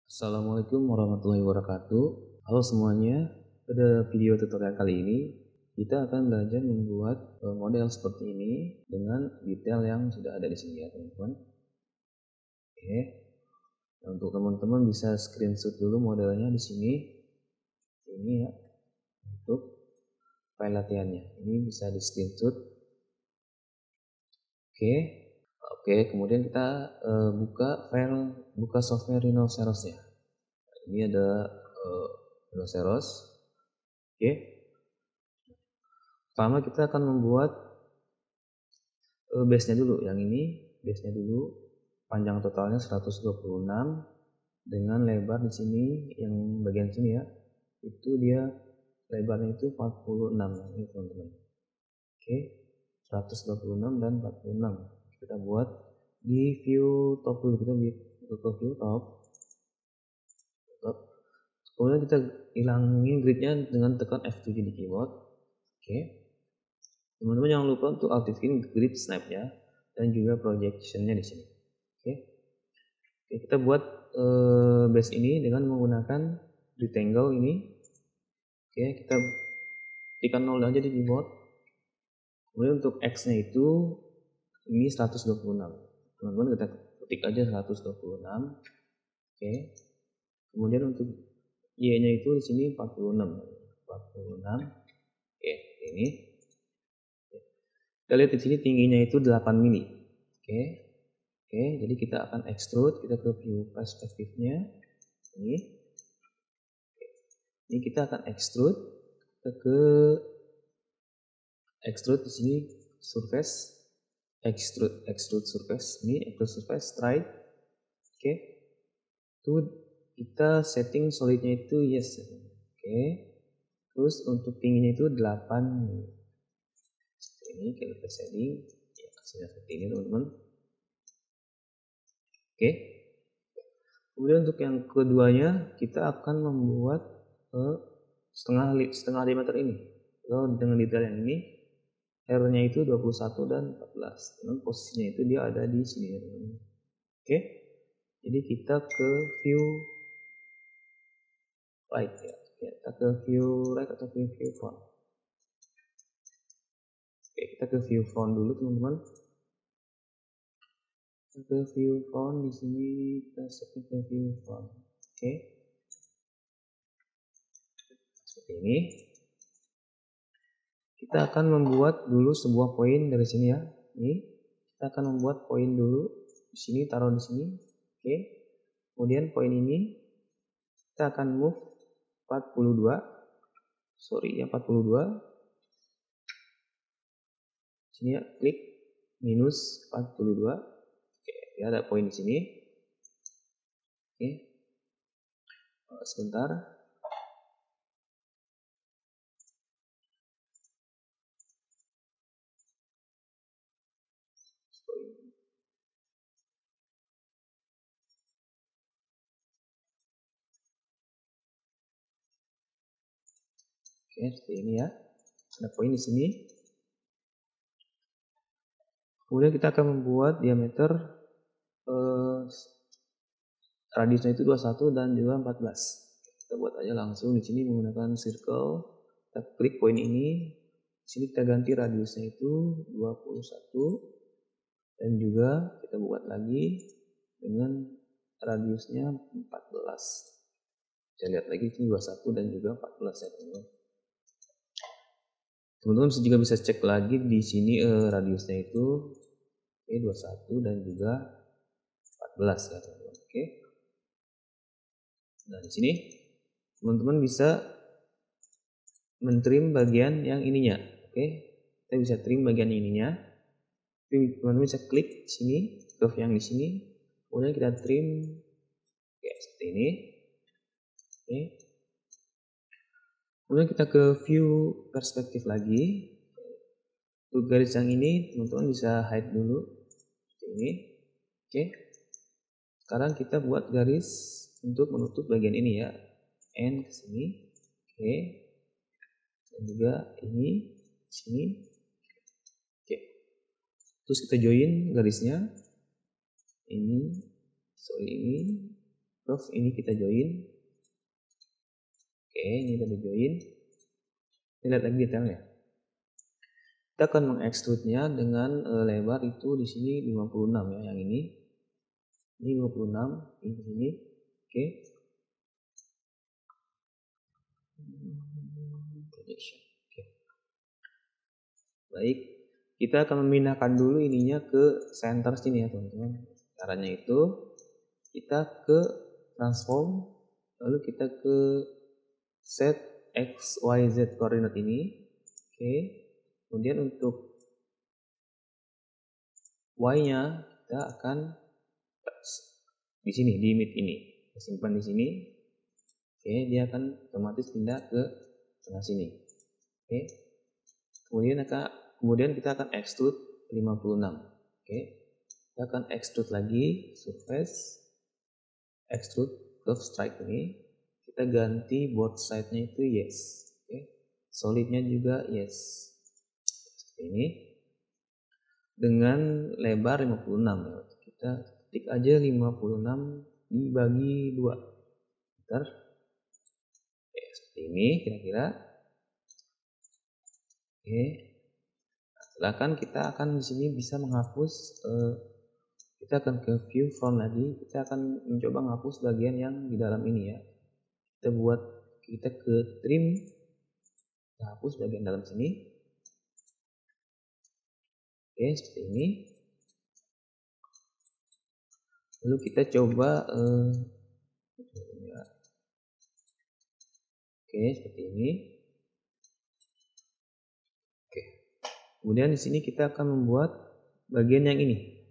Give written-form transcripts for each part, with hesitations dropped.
Assalamualaikum warahmatullahi wabarakatuh. Halo semuanya, pada video tutorial kali ini kita akan belajar membuat model seperti ini dengan detail yang sudah ada di sini ya teman-teman. Oke, nah, untuk teman-teman bisa screenshot dulu modelnya di sini. Ini ya, untuk file latihannya. Ini bisa di screenshot. Oke, kemudian kita buka software Rhinoceros-nya. Ini ada Rhinoceros. Oke. Pertama kita akan membuat base-nya dulu. Yang ini base-nya dulu. Panjang totalnya 126 dengan lebar di sini yang bagian sini ya. Itu dia lebarnya itu 46 ini teman-teman. Oke. 126 dan 46. Kita buat di view top dulu. Kita buka view top. Kemudian kita hilangin gridnya dengan tekan F7 di keyboard. Oke. Teman-teman jangan lupa untuk aktifin grid snap-nya dan juga projection-nya di sini. Oke. Kita buat base ini dengan menggunakan rectangle ini. Oke, kita tekan 0 aja di keyboard. Kemudian untuk X-nya itu ini 126. Teman-teman kita ketik aja 126. Oke. Kemudian untuk Y-nya itu di sini 46. 46. Oke, ini. Kita lihat di sini tingginya itu 8 mili. Oke, jadi kita akan extrude, kita ke view perspektifnya. Ini kita akan extrude, kita ke extrude di sini surface, extrude surface. Ini extrude surface straight. Oke, itu kita setting solidnya itu yes. Oke, terus untuk tingginya itu 8 mili. Ini kita setting ya, hasilnya seperti ini teman-teman. Oke, kemudian untuk yang keduanya kita akan membuat setengah diameter ini. Kalau dengan detail yang ini R-nya itu 21 dan 14. Dan posisinya itu dia ada di sini teman-teman. Oke, jadi kita ke view right ya. Kita ke view right atau view front. Oke, kita ke view front dulu teman-teman. Ke view front di sini kita setting ke view front. Oke, seperti ini. Kita akan membuat dulu sebuah poin dari sini ya. Ini kita akan membuat poin dulu di sini, taruh di sini. Oke, kemudian poin ini kita akan move 42. Sorry ya, 42. Sini ya, klik minus 42. Oke, ya ada poin di sini. Oke, sebentar. Oke, seperti ini ya. Ada poin di sini. Kemudian kita akan membuat diameter radiusnya itu 21 dan juga 14. Kita buat aja langsung di sini menggunakan circle. Kita klik poin ini. Di sini kita ganti radiusnya itu 21 dan juga kita buat lagi dengan radiusnya 14. Kita lihat lagi ini 21 dan juga 14 ya teman-teman. Teman-teman juga bisa cek lagi di sini radiusnya itu 21 dan juga 14 ya teman-teman. Oke. Nah, di sini teman-teman bisa mentrim bagian yang ininya. Oke. Kita bisa trim bagian ininya. Teman-teman bisa klik sini, curve yang di sini. Kemudian kita trim ya seperti ini. Oke. Kemudian kita ke view perspektif lagi. Untuk garis yang ini teman-teman bisa hide dulu seperti ini. Oke. Sekarang kita buat garis untuk menutup bagian ini ya. N ke sini. Oke. Dan juga ini sini. Oke. Terus kita join garisnya. Ini curve ini kita join. Oke, ini kita join. Kita lihat lagi detailnya. Kita akan mengekstrudnya dengan lebar itu di sini 56 ya, yang ini. Ini 56, ini di sini. Oke. Projection. Oke. Baik, kita akan memindahkan dulu ininya ke center sini ya, teman-teman. Caranya itu kita ke transform, lalu kita ke set x, y, z koordinat ini. Oke. Kemudian untuk y-nya kita akan di sini, di mid ini. Kita simpan di sini. Oke, dia akan otomatis pindah ke tengah sini. Oke. Kemudian kita akan extrude 56. Oke. Kita akan extrude lagi surface, extrude curve strike ini. Kita ganti both side-nya itu yes. Oke. Solidnya juga yes. Seperti ini. Dengan lebar 56 ya. Kita ketik aja 56 dibagi 2. Bentar. Oke, seperti ini kira-kira. Oke. Nah, silakan kita akan di sini bisa menghapus. Kita akan ke view front lagi. Kita akan mencoba menghapus bagian yang di dalam ini ya. Kita ke trim. Kita hapus bagian dalam sini. Oke, seperti ini. Lalu kita coba oke, seperti ini. Oke. Kemudian di sini kita akan membuat bagian yang ini.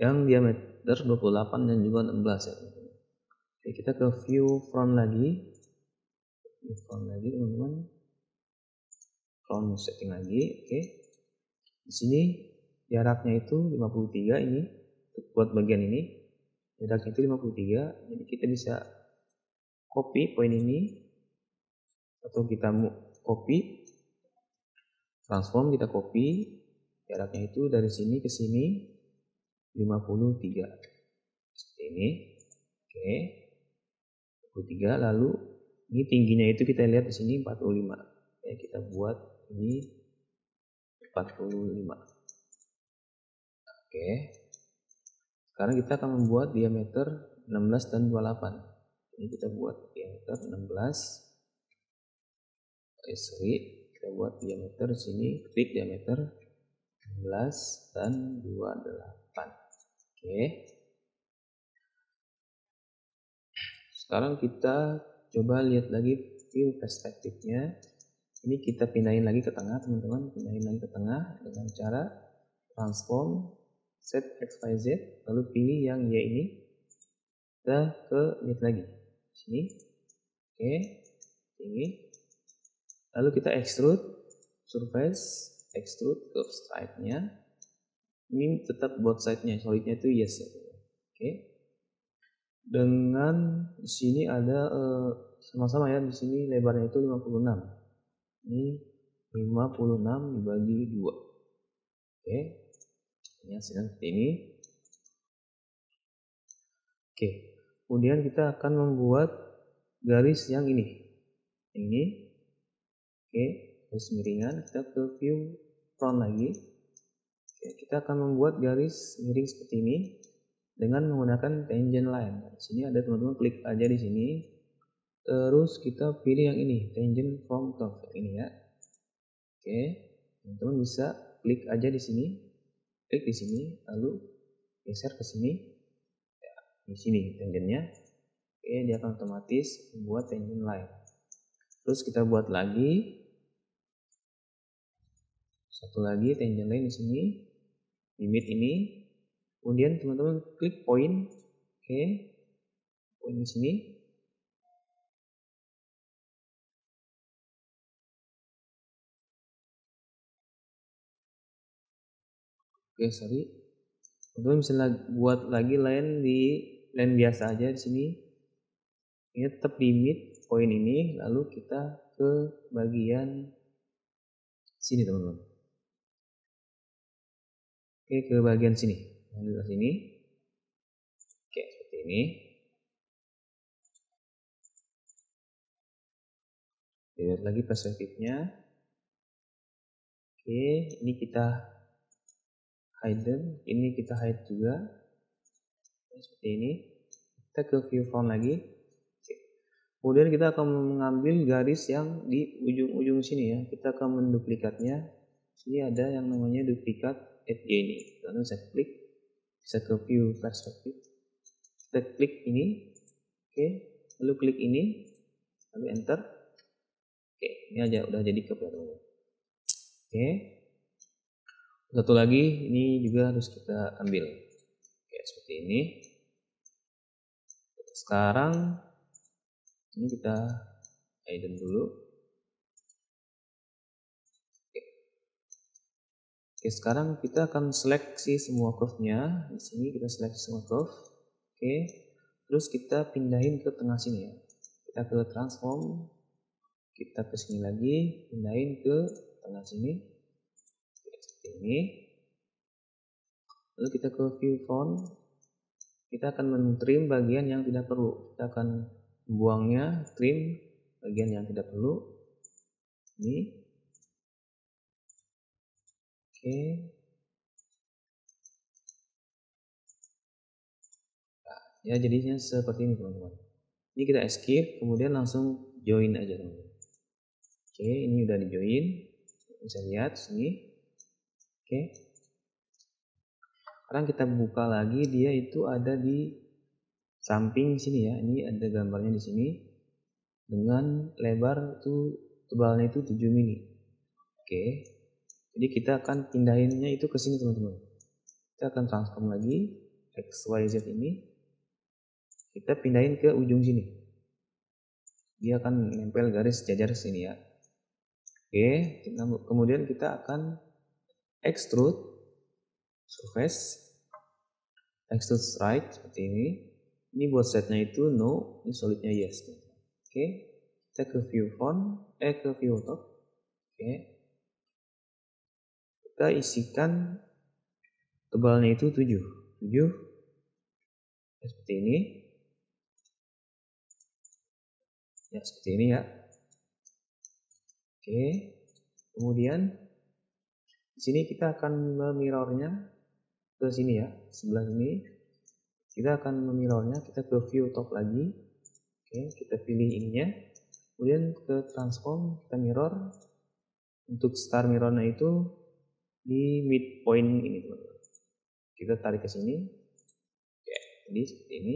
Yang diameter 28 dan juga 16 ya, teman-teman. Oke, kita ke view front lagi. View front lagi, teman-teman. Front setting lagi. Oke. Di sini jaraknya itu 53 ini untuk buat bagian ini. Jaraknya itu 53. Jadi kita bisa copy poin ini atau kita copy transform, kita copy jaraknya itu dari sini ke sini 53 seperti ini. Oke, 53. Lalu ini tingginya itu kita lihat di sini 45 ya, kita buat ini 45. Oke, sekarang kita akan membuat diameter 16 dan 28. Ini kita buat diameter 16. Kita buat diameter sini, klik diameter 16 dan 28. Oke. Sekarang kita coba lihat lagi view perspektifnya. Ini kita pindahin lagi ke tengah, teman-teman. Pindahin lagi ke tengah dengan cara transform set x, y, z, lalu pilih yang y ini. Kita lihat lagi sini. Oke, ini. Lalu kita extrude surface, extrude curve strike-nya. Ini tetap both side-nya, solidnya itu yes ya. Oke. Dengan di sini ada sama-sama ya, di sini lebarnya itu 56. Ini 56 dibagi 2. Oke. Ini hasilnya seperti ini. Oke. Kemudian kita akan membuat garis yang ini. Ini. Oke, garis miringan. Kita ke view front lagi. Oke, kita akan membuat garis miring seperti ini dengan menggunakan tangent line. Di sini ada, teman-teman, klik aja di sini. Terus kita pilih yang ini, tangent from curve ini ya. Oke, teman-teman bisa klik aja di sini. Klik di sini, lalu geser ke sini. Ya, di sini tangentnya. Oke, dia akan otomatis membuat tangent line. Terus kita buat lagi satu lagi tangent line di sini, limit ini. Kemudian teman-teman klik point. Oke, point di sini. Oke, sorry. Teman-teman bisa buat lagi line di line biasa aja di sini. Ini tetap limit point ini, lalu kita ke bagian sini, teman-teman. Oke, ke bagian sini. Lalu ke sini. Oke. ini. Lihat lagi perspektifnya. Oke, ini kita hidden, ini kita hide juga. Seperti ini. Kita ke view font lagi. Kemudian kita akan mengambil garis yang di ujung-ujung sini ya. Kita akan menduplikatnya. Sini ada yang namanya duplikat edge ini. Lalu saya klik, bisa ke view perspektif. Kita klik ini, oke. Lalu klik ini, lalu enter. Oke, ini aja udah jadi ke teman-teman. Oke. Satu lagi, ini juga harus kita ambil. Oke, seperti ini. Sekarang ini kita hidden dulu. Oke, sekarang kita akan seleksi semua curve-nya. Di sini kita seleksi semua curve. Oke. Terus kita pindahin ke tengah sini ya. Kita ke transform. Kita ke sini lagi, pindahin ke tengah sini. Oke, seperti ini. Lalu kita ke view font. Kita akan men-trim bagian yang tidak perlu. Kita akan membuangnya, trim bagian yang tidak perlu. Ini. Oke. Nah, ya jadinya seperti ini teman-teman. Ini kita escape, kemudian langsung join aja teman-teman. Oke, ini udah di join. Bisa lihat sini. Oke. Sekarang kita buka lagi, dia itu ada di samping sini ya. Ini ada gambarnya di sini dengan lebar itu tebalnya itu 7 mili. Oke. Jadi kita akan pindahinnya itu ke sini teman-teman. Kita akan transform lagi XYZ ini. Kita pindahin ke ujung sini. Dia akan nempel garis jajar sini ya. Oke, kemudian kita akan extrude surface, extrude right seperti ini. Ini buat setnya itu no, ini solidnya yes. Oke, kita ke view font, ke view top. Oke, kita isikan tebalnya itu 7 seperti ini ya, seperti ini ya. Oke, kemudian di sini kita akan memirrornya ke sini ya, sebelah sini. Kita akan memirrornya, kita ke view top lagi. Oke, kita pilih ininya, kemudian ke transform, kita mirror. Untuk star mirrornya itu di midpoint ini teman-teman. Kita tarik ke sini. Oke, jadi seperti ini.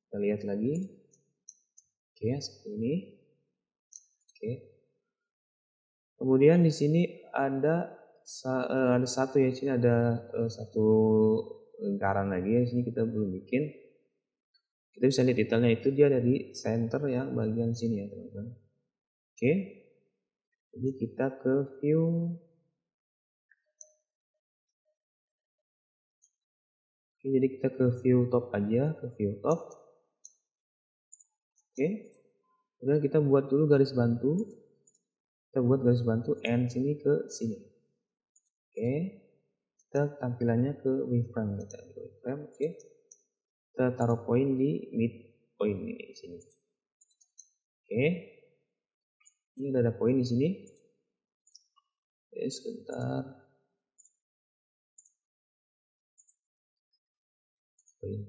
Kita lihat lagi. Oke, seperti ini. Oke. Kemudian di sini ada satu ya, di sini ada satu lingkaran lagi ya. Di sini kita belum bikin. Kita bisa lihat detailnya itu dia ada di center yang bagian sini ya teman-teman. Oke. Jadi kita ke view. Oke, jadi kita ke view top aja, ke view top. Oke. Kemudian kita buat dulu garis bantu. Kita buat garis bantu end sini ke sini. Oke. Kita tampilannya ke wireframe kita. Wireframe, oke. Kita taruh poin di midpoint ini di sini. Oke. Ini udah ada poin di sini. Oke, sebentar. Poin.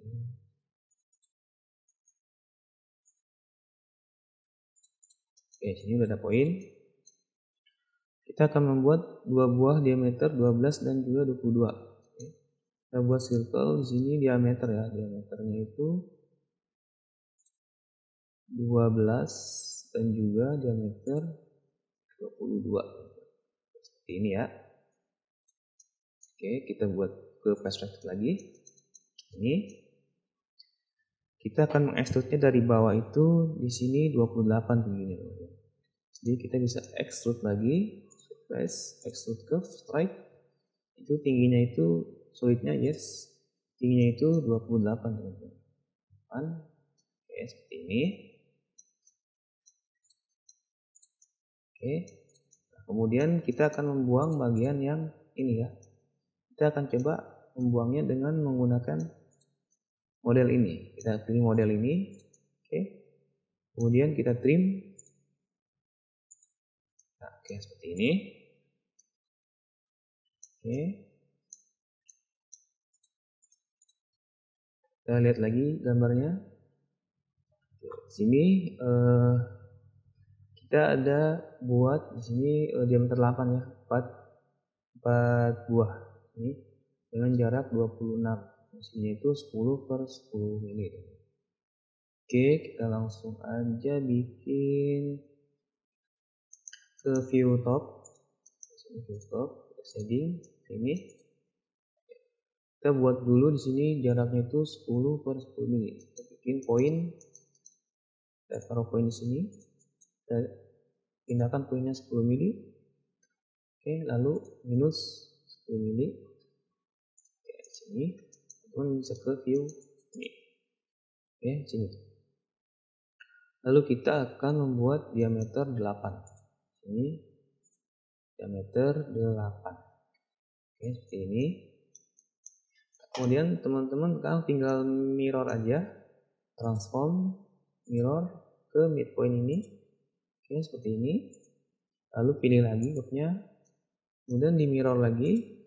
Oke, sini udah ada poin. Kita akan membuat dua buah diameter 12 dan juga 22. Oke. Kita buat circle di sini diameter ya. Diameternya itu 12 dan juga diameter 22. Seperti ini ya. Oke, kita buat ke perspektif lagi. Ini. Kita akan mengekstrudnya dari bawah itu di sini 28 tingginya. Jadi kita bisa extrude lagi. Extrude curve straight itu tingginya itu solidnya yes, tingginya itu 28 teman-teman. Oke, seperti ini. Oke, nah, kemudian kita akan membuang bagian yang ini ya. Kita akan coba membuangnya dengan menggunakan model ini. Kita pilih model ini. Oke. Kemudian kita trim. Nah, oke, seperti ini. Oke. Kita lihat lagi gambarnya. Di sini kita ada buat di sini diameter 8 ya, 4 buah ini dengan jarak 26. Di sini itu 10/10 mili. Oke, kita langsung aja bikin ke view top. View top, kita shading ini. Kita buat dulu di sini jaraknya itu 10/10 mili. Kita bikin poin. Kita taruh poin di sini. Kita pindahkan poinnya 10 mili. Oke, lalu minus 10 mili. Oke, di sini. Teman bisa ke view ini. Oke, sini. Lalu kita akan membuat diameter 8. Ini diameter 8. Oke, seperti ini. Kemudian teman-teman sekarang tinggal mirror aja. Transform mirror ke midpoint ini. Oke, seperti ini. Lalu pilih lagi curve-nya. Kemudian di mirror lagi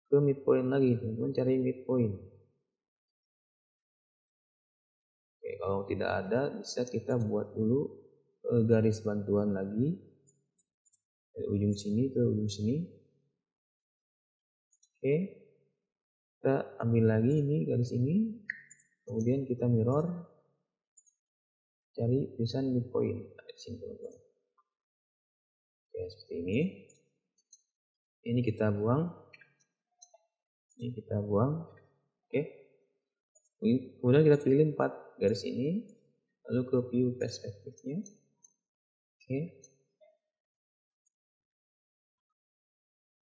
ke midpoint lagi. Teman-teman cari midpoint. Oke, kalau tidak ada bisa kita buat dulu garis bantuan lagi dari ujung sini ke ujung sini. Oke, kita ambil lagi ini garis ini, kemudian kita mirror, cari tulisan midpoint di sini teman-teman. Oke, seperti ini. Ini kita buang, ini kita buang. Oke, kemudian kita pilih 4 garis ini, lalu ke view perspektifnya. Oke.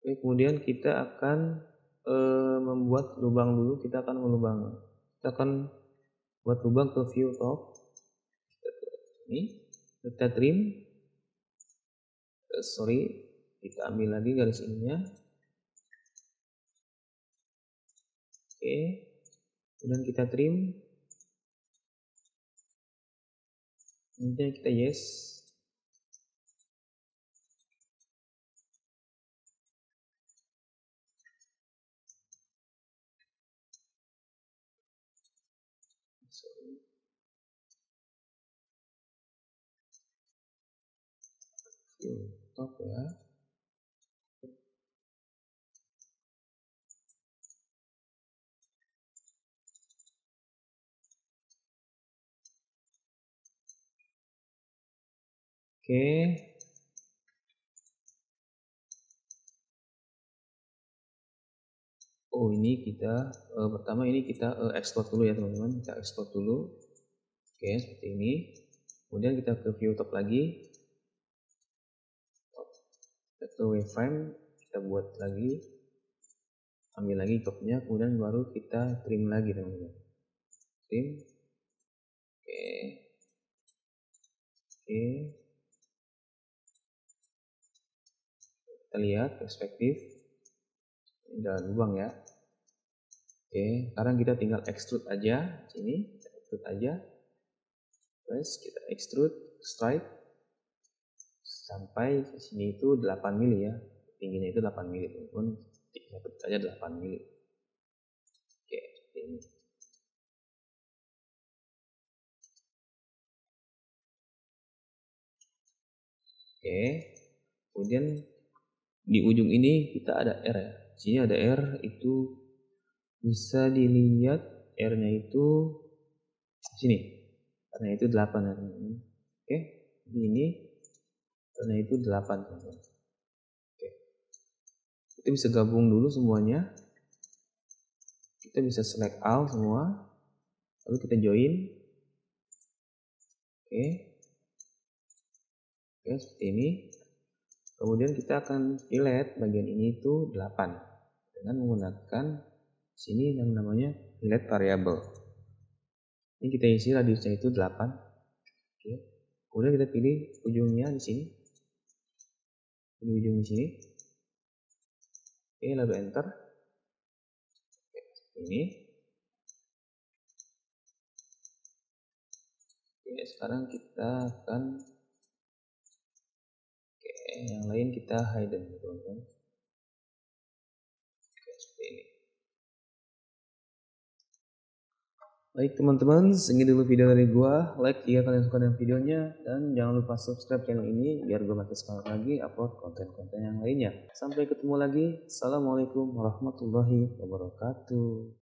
Oke, kemudian kita akan membuat lubang dulu. Kita akan buat lubang ke view top. Ini kita trim. Kita ambil lagi garis ininya. Oke, kemudian kita trim. Kemudian kita yes. View top ya. Oke. Oh, ini kita pertama ini kita export dulu ya teman-teman. Kita export dulu. Oke, seperti ini. Kemudian kita ke view top lagi. Kita ke waveframe, kita buat lagi. Ambil lagi topnya, kemudian baru kita trim lagi teman-teman. Trim. Oke. Oke. Kita lihat perspektif. Ini ada lubang ya. Oke, sekarang kita tinggal extrude aja sini, extrude aja. Terus kita extrude straight sampai sini itu 8 mili ya. Tingginya itu 8 mili teman-teman. Extrude aja 8 mili. Oke, seperti ini. Oke. Kemudian di ujung ini kita ada R ya. Sini ada R, itu bisa dilihat R-nya itu sini. R-nya itu 8 ya teman-teman. Oke. Ini R-nya itu 8 teman-teman. Oke. Kita bisa gabung dulu semuanya. Kita bisa select all semua. Lalu kita join. Oke. Oke, seperti ini. Kemudian kita akan fillet bagian ini itu 8 dengan menggunakan sini yang namanya fillet variable. Ini kita isi radiusnya itu 8. Oke. Kemudian kita pilih ujungnya di sini. Pilih ujung di sini. Oke, lalu enter. Oke, ini. Oke, sekarang kita akan yang lain kita hidden, teman-teman. Oke, seperti ini. Baik teman-teman, segini dulu video dari gua. Like jika kalian suka dengan videonya, dan jangan lupa subscribe channel ini biar gua makin semangat lagi upload konten-konten yang lainnya. Sampai ketemu lagi. Assalamualaikum warahmatullahi wabarakatuh.